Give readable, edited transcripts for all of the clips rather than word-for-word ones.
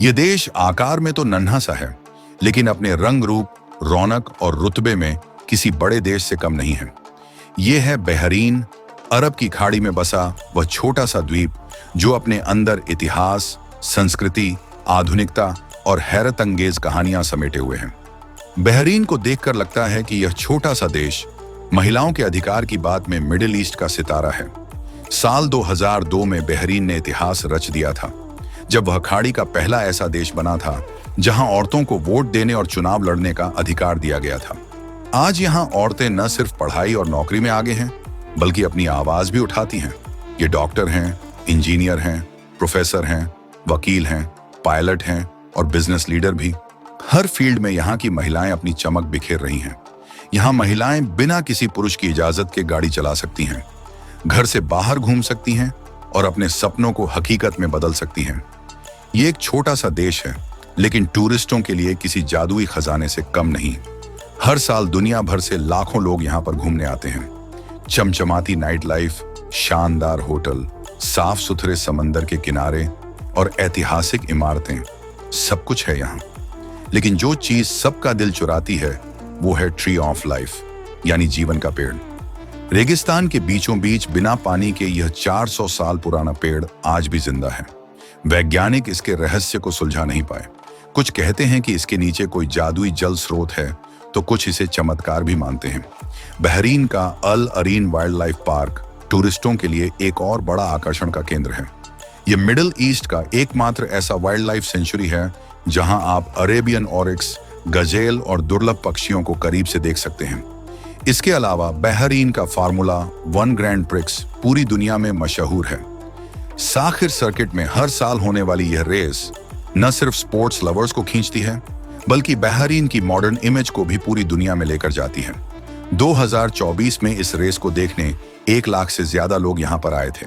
ये देश आकार में तो नन्हा सा है, लेकिन अपने रंग रूप, रौनक और रुतबे में किसी बड़े देश से कम नहीं है। ये है बहरीन, अरब की खाड़ी में बसा वह छोटा सा द्वीप जो अपने अंदर इतिहास, संस्कृति, आधुनिकता और हैरत अंगेज कहानियां समेटे हुए हैं। बहरीन को देखकर लगता है कि यह छोटा सा देश महिलाओं के अधिकार की बात में मिडिल ईस्ट का सितारा है। साल 2002 में बहरीन ने इतिहास रच दिया था, जब वह खाड़ी का पहला ऐसा देश बना था जहां औरतों को वोट देने और चुनाव लड़ने का अधिकार दिया गया था। आज यहां औरतें न सिर्फ पढ़ाई और नौकरी में आगे हैं, बल्कि अपनी आवाज भी उठाती हैं। ये डॉक्टर हैं, इंजीनियर हैं, प्रोफेसर हैं, वकील हैं, पायलट हैं और बिजनेस लीडर भी। हर फील्ड में यहाँ की महिलाएं अपनी चमक बिखेर रही हैं। यहाँ महिलाएं बिना किसी पुरुष की इजाजत के गाड़ी चला सकती हैं, घर से बाहर घूम सकती हैं और अपने सपनों को हकीकत में बदल सकती हैं। ये एक छोटा सा देश है, लेकिन टूरिस्टों के लिए किसी जादुई खजाने से कम नहीं। हर साल दुनिया भर से लाखों लोग यहाँ पर घूमने आते हैं। चमचमाती नाइट लाइफ, शानदार होटल, साफ सुथरे समंदर के किनारे और ऐतिहासिक इमारतें, सब कुछ है यहाँ। लेकिन जो चीज सबका दिल चुराती है वो है ट्री ऑफ लाइफ, यानी जीवन का पेड़। रेगिस्तान के बीचों बीच बिना पानी के यह 400 साल पुराना पेड़ आज भी जिंदा है। वैज्ञानिक इसके रहस्य को सुलझा नहीं पाए। कुछ कहते हैं कि इसके नीचे कोई जादुई जल स्रोत है, तो कुछ इसे चमत्कार भी मानते हैं। बहरीन का अल अरीन वाइल्ड लाइफ पार्क टूरिस्टों के लिए एक और बड़ा आकर्षण का केंद्र है। यह मिडिल ईस्ट का एकमात्र ऐसा वाइल्ड लाइफ सेंचुरी है जहां आप अरेबियन ऑरिक्स, गजेल और दुर्लभ पक्षियों को करीब से देख सकते हैं। इसके अलावा बहरीन का फार्मूला 1 ग्रैंड प्रिक्स पूरी दुनिया में मशहूर है। साखिर सर्किट में हर साल होने वाली यह रेस न सिर्फ स्पोर्ट्स लवर्स को खींचती है, बल्कि बहरीन की मॉडर्न इमेज को भी पूरी दुनिया में लेकर जाती है। 2024 में इस रेस को देखने 1 लाख से ज्यादा लोग यहाँ पर आए थे।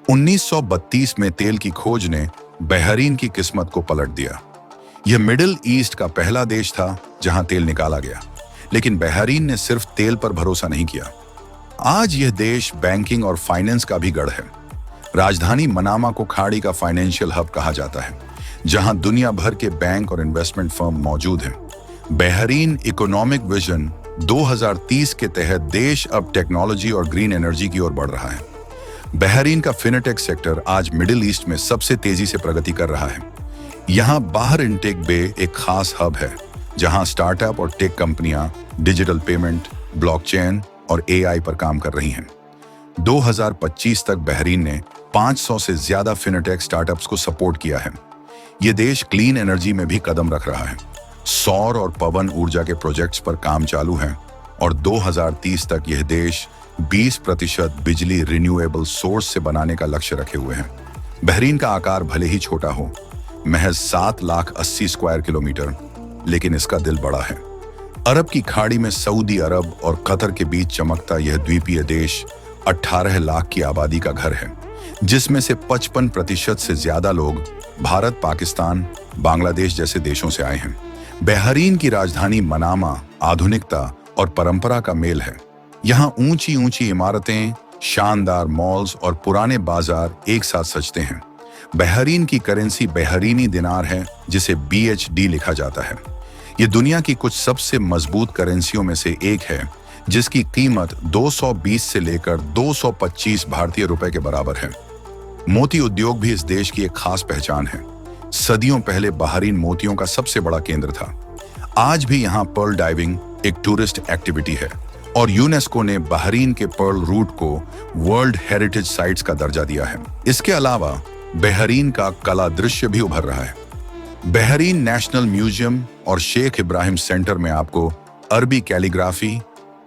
1932 में तेल की खोज ने बहरीन की किस्मत को पलट दिया। यह मिडिल ईस्ट का पहला देश था जहां तेल निकाला गया, लेकिन बहरीन ने सिर्फ तेल पर भरोसा नहीं किया। आज यह देश बैंकिंग और फाइनेंस का भी गढ़ है। राजधानी मनामा को खाड़ी का फाइनेंशियल हब कहा जाता है, जहां दुनिया भर के बैंक और इन्वेस्टमेंट फर्म मौजूद हैं। बहरीन इकोनॉमिक विजन 2030 के तहत देश अब टेक्नोलॉजी और ग्रीन एनर्जी की ओर बढ़ रहा है। बहरीन का फिनटेक सेक्टर आज मिडिल ईस्ट में सबसे तेजी से प्रगति कर रहा है। यहाँ बाहर इनटेक बे एक खास हब है, जहां स्टार्टअप और टेक कंपनियां डिजिटल पेमेंट, ब्लॉकचेन और एआई पर काम कर रही हैं। 2025 तक बहरीन ने 500 से ज्यादा फिनटेक स्टार्टअप्स को सपोर्ट किया है। ये देश क्लीन एनर्जी में भी कदम रख रहा है। सौर और पवन ऊर्जा के प्रोजेक्ट्स पर काम चालू है और 2030 तक यह देश 20% बिजली रिन्यूएबल सोर्स से बनाने का लक्ष्य रखे हुए हैं। बहरीन का आकार भले ही छोटा हो, महज 7,80,000 स्क्वायर किलोमीटर, लेकिन इसका दिल बड़ा है। अरब की खाड़ी में सऊदी अरब और कतर के बीच चमकता यह द्वीपीय देश 18 लाख की आबादी का घर है, जिसमें से 55% से ज्यादा लोग भारत, पाकिस्तान, बांग्लादेश जैसे देशों से आए हैं। बहरीन की राजधानी मनामा आधुनिकता और परंपरा का मेल है। यहाँ ऊंची ऊंची इमारतें, शानदार मॉल्स और पुराने बाजार एक साथ सजते हैं। बहरीन की करेंसी बहरीनी दिनार है, जिसे BHD लिखा जाता है। ये दुनिया की कुछ सबसे मजबूत करेंसियों में से एक है, जिसकी कीमत 220 से लेकर 225 भारतीय रुपए के बराबर है। मोती उद्योग भी इस देश की एक खास पहचान है। सदियों पहले बहरीन मोतियों का सबसे बड़ा केंद्र था। आज भी यहाँ पर्ल डाइविंग एक टूरिस्ट एक्टिविटी है और यूनेस्को ने बहरीन के पर्ल रूट को वर्ल्ड हेरिटेज साइट्स का दर्जा दिया है। इसके अलावा बहरीन का कला दृश्य भी उभर रहा है। बहरीन नेशनल म्यूजियम और शेख इब्राहिम सेंटर में आपको अरबी कैलीग्राफी,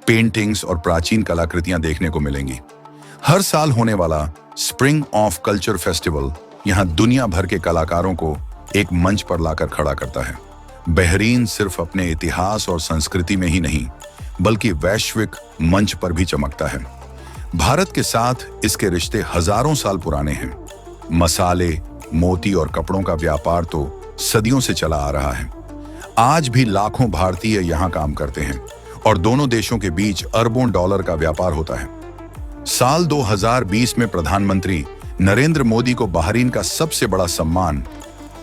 पेंटिंग्स और प्राचीन कलाकृतियां देखने को मिलेंगी। हर साल होने वाला स्प्रिंग ऑफ कल्चर फेस्टिवल यहाँ दुनिया भर के कलाकारों को एक मंच पर लाकर खड़ा करता है। बहरीन सिर्फ अपने इतिहास और संस्कृति में ही नहीं, बल्कि वैश्विक मंच पर भी चमकता है। भारत के साथ इसके रिश्ते हजारों साल पुराने हैं। मसाले, मोती और कपड़ों का व्यापार तो सदियों से चला आ रहा है। आज भी लाखों भारतीय यहाँ काम करते हैं और दोनों देशों के बीच अरबों डॉलर का व्यापार होता है। साल 2020 में प्रधानमंत्री नरेंद्र मोदी को बहरीन का सबसे बड़ा सम्मान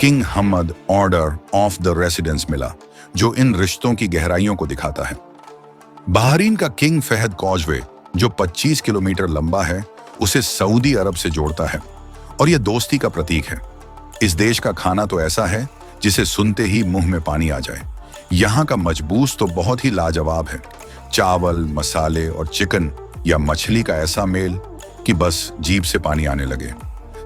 king Hamad order of the residence मिला, जो इन रिश्तों की गहराइयों को दिखाता है। बहरीन का किंग फहद कॉजवे, जो 25 किलोमीटर लंबा है, उसे सऊदी अरब से जोड़ता है और यह दोस्ती का प्रतीक है। इस देश का खाना तो ऐसा है जिसे सुनते ही मुंह में पानी आ जाए। यहाँ का मजबूस तो बहुत ही लाजवाब है। चावल, मसाले और चिकन या मछली का ऐसा मेल कि बस जीभ से पानी आने लगे।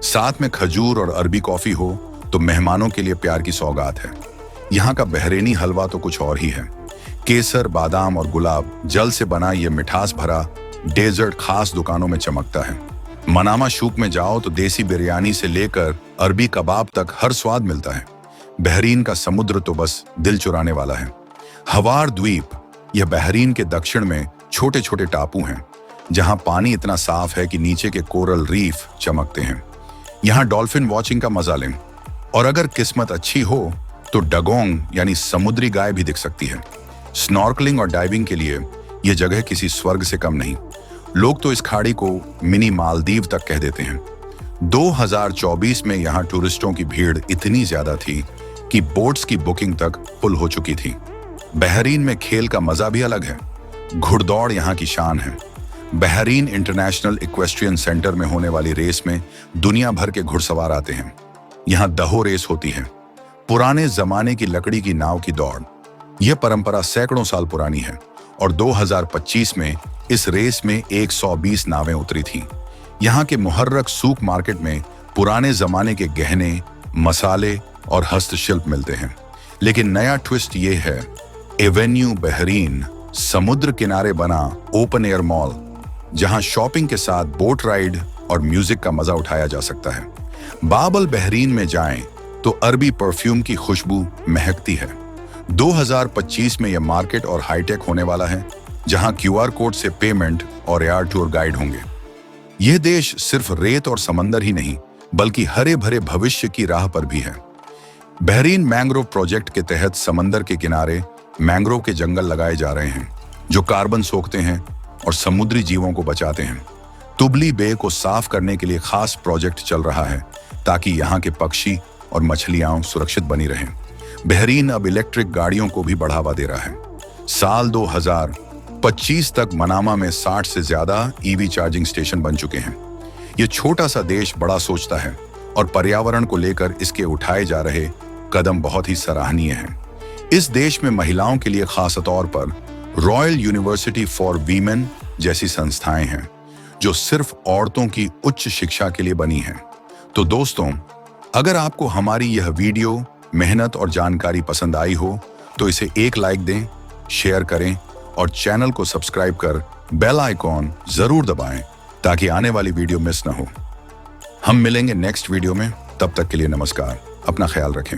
साथ में खजूर और अरबी कॉफी हो तो मेहमानों के लिए प्यार की सौगात है। यहाँ का बहरीनी हलवा तो कुछ और ही है। केसर, बादाम और गुलाब जल से बना ये मिठास भरा डेजर्ट खास दुकानों में चमकता है। मनामा शूक में जाओ तो देसी बिरयानी से लेकर अरबी कबाब तक हर स्वाद मिलता है। बहरीन का समुद्र तो बस दिल चुराने वाला है। हवार द्वीप, यह बहरीन के दक्षिण में छोटे छोटे टापू हैं, जहां पानी इतना साफ है कि नीचे के कोरल रीफ चमकते हैं। यहाँ डॉल्फिन वॉचिंग का मजा लें, और अगर किस्मत अच्छी हो तो डगोंग यानी समुद्री गाय भी दिख सकती है। स्नॉर्कलिंग और डाइविंग के लिए यह जगह किसी स्वर्ग से कम नहीं। लोग तो इस खाड़ी को मिनी मालदीव तक कह देते हैं। 2024 में यहाँ टूरिस्टों की भीड़ इतनी ज्यादा थी कि बोट्स की बुकिंग तक फुल हो चुकी थी। बहरीन में खेल का मजा भी अलग है। घुड़दौड़ यहाँ की शान है। बहरीन इंटरनेशनल इक्वेस्ट्रियन सेंटर में होने वाली रेस में दुनिया भर के घुड़सवार आते हैं। यहाँ दहो रेस होती है, पुराने जमाने की लकड़ी की नाव की दौड़। यह परंपरा सैकड़ों साल पुरानी है और 2025 में इस रेस में 120 नावें उतरी थीं। यहाँ के मुहर्रक सूक मार्केट में पुराने जमाने के गहने, मसाले और हस्तशिल्प मिलते हैं। लेकिन नया ट्विस्ट ये है, एवेन्यू बहरीन समुद्र किनारे बना ओपन एयर मॉल, जहां शॉपिंग के साथ बोट राइड और म्यूजिक का मजा उठाया जा सकता है। बाबल बहरीन में जाएं तो अरबी परफ्यूम की खुशबू महकती है। 2025 में यह मार्केट और हाईटेक होने वाला है, जहां क्यूआर कोड से पेमेंट और एयर टूर गाइड होंगे। यह देश सिर्फ रेत और समंदर ही नहीं, बल्कि हरे भरे भविष्य की राह पर भी है। बहरीन मैंग्रोव प्रोजेक्ट के तहत समंदर के किनारे मैंग्रोव के जंगल लगाए जा रहे हैं, जो कार्बन सोखते हैं और समुद्री जीवों को बचाते हैं। तुबली बे को साफ करने के लिए खास प्रोजेक्ट चल रहा है, ताकि यहाँ के पक्षी और मछलियां सुरक्षित बनी रहें। बहरीन अब इलेक्ट्रिक गाड़ियों को भी बढ़ावा दे रहा है। साल 2025 तक मनामा में 60 से ज्यादा ईवी चार्जिंग स्टेशन बन चुके हैं। ये छोटा सा देश बड़ा सोचता है और पर्यावरण को लेकर इसके उठाए जा रहे कदम बहुत ही सराहनीय हैं। इस देश में महिलाओं के लिए खास तौर पर रॉयल यूनिवर्सिटी फॉर वीमेन जैसी संस्थाएं हैं, जो सिर्फ औरतों की उच्च शिक्षा के लिए बनी हैं। तो दोस्तों, अगर आपको हमारी यह वीडियो, मेहनत और जानकारी पसंद आई हो तो इसे एक लाइक दें, शेयर करें और चैनल को सब्सक्राइब कर बेल आइकॉन जरूर दबाएं, ताकि आने वाली वीडियो मिस ना हो। हम मिलेंगे नेक्स्ट वीडियो में। तब तक के लिए नमस्कार। अपना ख्याल रखें।